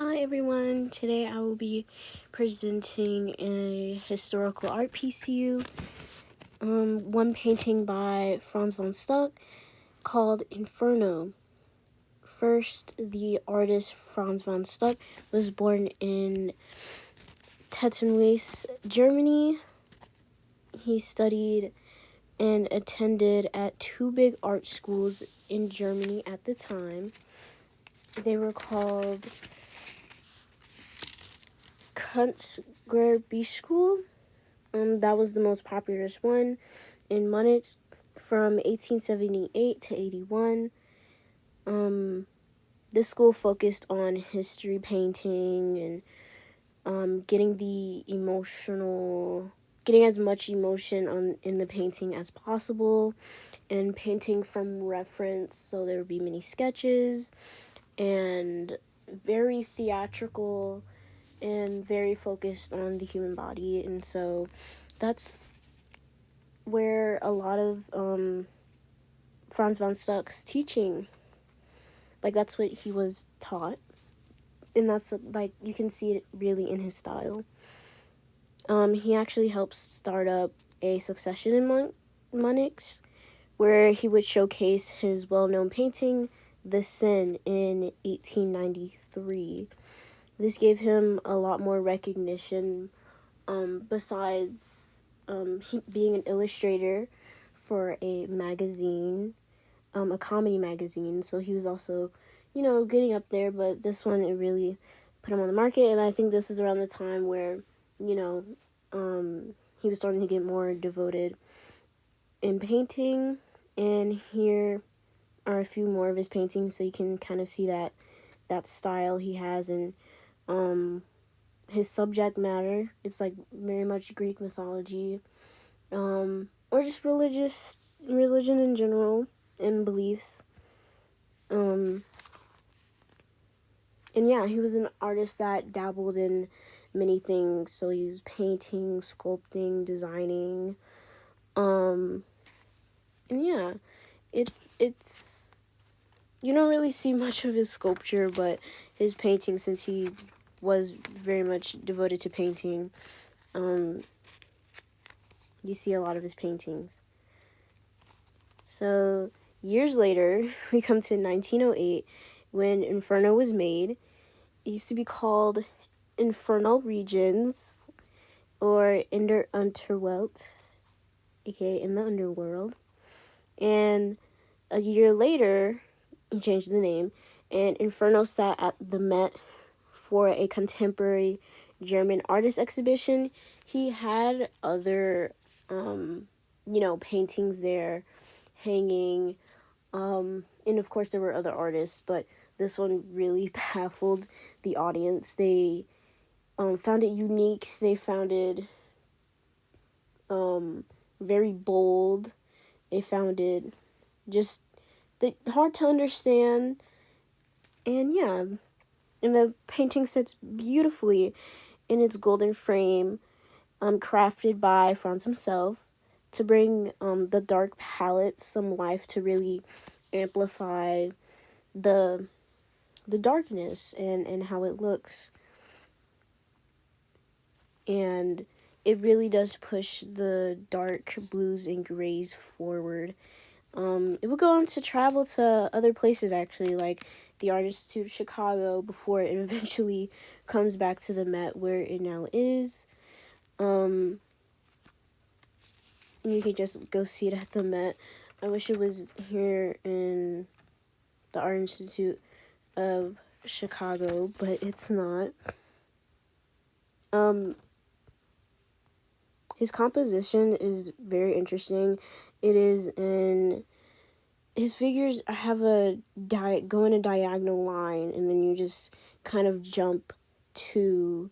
Hi everyone, today I will be presenting a historical art piece to you. One painting by Franz von Stuck called Inferno. First, the artist Franz von Stuck was born in Tettenweiss, Germany. He studied and attended at two big art schools in Germany at the time. They were called Kunstgewerbeschule. That was the most popular one in Munich from 1878 to 81. This school focused on history painting and getting as much emotion in the painting as possible, and painting from reference, so there would be many sketches and very theatrical and very focused on the human body. And so that's where a lot of Franz von Stuck's teaching, that's what he was taught, and that's you can see it really in his style. He actually helped start up a succession in Munich, where he would showcase his well-known painting, The Sin, in 1893. This gave him a lot more recognition, besides being an illustrator for a magazine, a comedy magazine. So he was also, getting up there, but this one, it really put him on the market. And I think this is around the time where, he was starting to get more devoted in painting. And here are a few more of his paintings, so you can kind of see that style he has. And his subject matter, it's very much Greek mythology, or just religion in general, and beliefs. And yeah, he was an artist that dabbled in many things. So he was painting, sculpting, designing. And yeah, it's you don't really see much of his sculpture, but his painting, since he was very much devoted to painting, you see a lot of his paintings. So years later, we come to 1908, when Inferno was made. It used to be called Infernal Regions, or In der Unterwelt, aka In the Underworld. And a year later, he changed the name, and Inferno sat at the Met for a contemporary German artist exhibition. He had other, paintings there hanging, and of course there were other artists, but this one really baffled the audience. They found it unique. They found it very bold. They found it just hard to understand. And yeah, and the painting sits beautifully in its golden frame, crafted by Franz himself to bring the dark palette some life, to really amplify the darkness and how it looks. And it really does push the dark blues and grays forward. It would go on to travel to other places, actually, like the Art Institute of Chicago, before it eventually comes back to the Met, where it now is. And you can just go see it at the Met. I wish it was here in the Art Institute of Chicago, but it's not. His composition is very interesting. It is his figures have go in a diagonal line, and then you just kind of jump to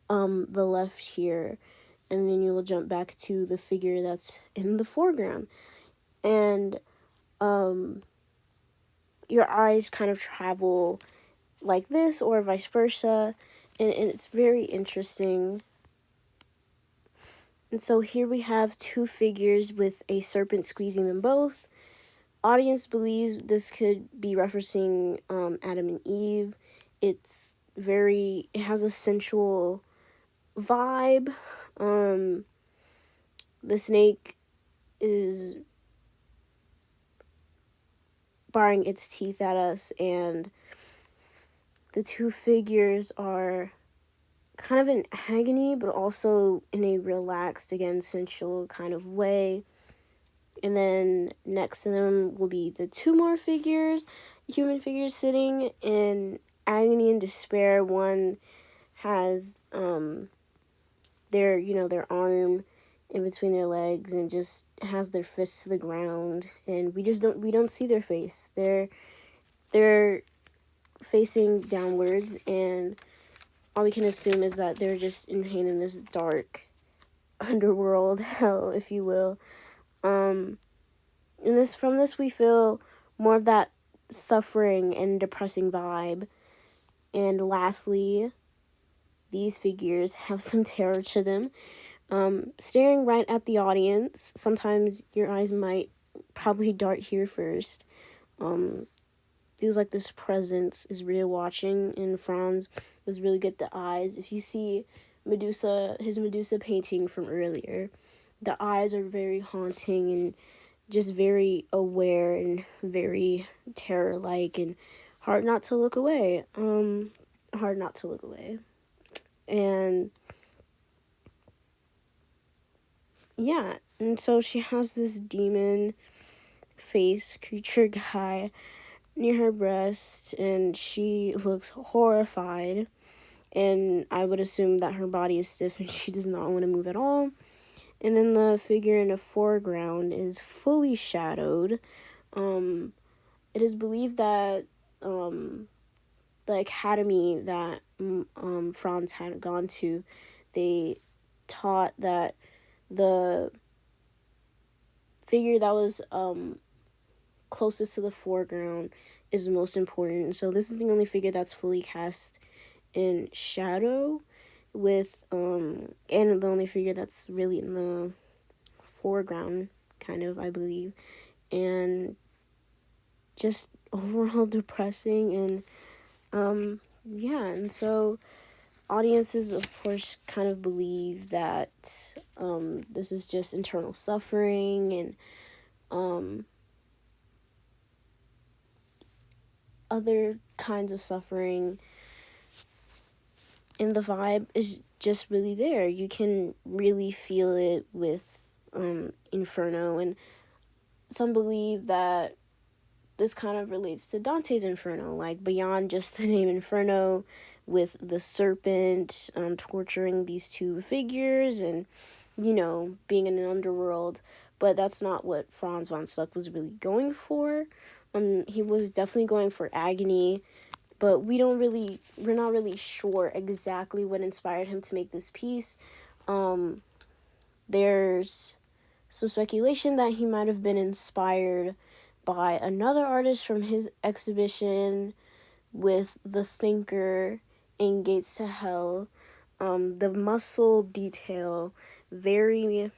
the left here, and then you will jump back to the figure that's in the foreground. And your eyes kind of travel like this, or vice versa, and it's very interesting. And so here we have two figures with a serpent squeezing them both. Audience believes this could be referencing Adam and Eve. It's it has a sensual vibe. The snake is baring its teeth at us, and the two figures are kind of in agony, but also in a relaxed, again, sensual kind of way. And then next to them will be the two more figures, human figures, sitting in agony and despair. One has their arm in between their legs and just has their fists to the ground, and we don't see their face. They're facing downwards, and all we can assume is that they're just in pain in this dark underworld hell, if you will. And from this we feel more of that suffering and depressing vibe. And lastly, these figures have some terror to them. Staring right at the audience. Sometimes your eyes might probably dart here first. Feels like this presence is real watching, and Franz was really good at the eyes. If you see his Medusa painting from earlier, the eyes are very haunting and just very aware and very terror-like, and hard not to look away. Hard not to look away. And yeah, and so she has this demon face creature guy near her breast, and she looks horrified, and I would assume that her body is stiff and she does not want to move at all. And then the figure in the foreground is fully shadowed. It is believed that the academy that Franz had gone to, they taught that the figure that was closest to the foreground is the most important. So this is the only figure that's fully cast in shadow, and the only figure that's really in the foreground, kind of, I believe. And just overall depressing. And and so audiences, of course, kind of believe that this is just internal suffering, and other kinds of suffering, and the vibe is just really there. You can really feel it with Inferno, and some believe that this kind of relates to Dante's Inferno, like beyond just the name Inferno, with the serpent torturing these two figures and, being in an underworld. But that's not what Franz von Stuck was really going for. He was definitely going for agony, but we're not really sure exactly what inspired him to make this piece. There's some speculation that he might have been inspired by another artist from his exhibition with The Thinker in Gates to Hell. The muscle detail, very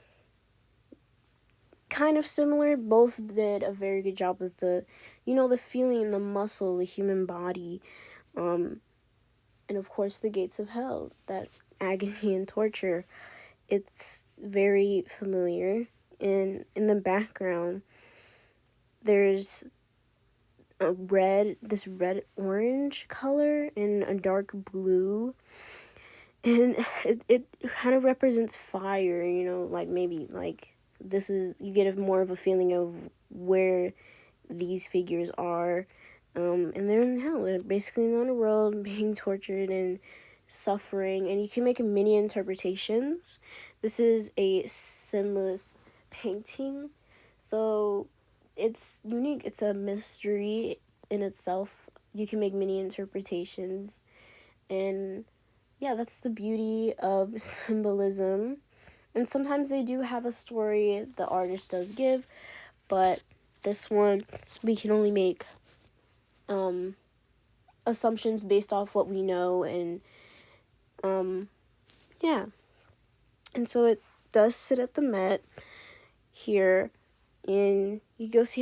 kind of similar. Both did a very good job with the feeling, the muscle, the human body. And of course the gates of hell, that agony and torture. It's very familiar. In the background, there's this red orange color and a dark blue, and it kind of represents fire, like maybe like this is, you get more of a feeling of where these figures are, and they're in hell. They're basically in the underworld being tortured and suffering, and you can make many interpretations. This is a symbolist painting, so it's unique. It's a mystery in itself. You can make many interpretations, and yeah, that's the beauty of symbolism. And sometimes they do have a story the artist does give, but this one we can only make assumptions based off what we know, and yeah. And so it does sit at the Met here, and you go see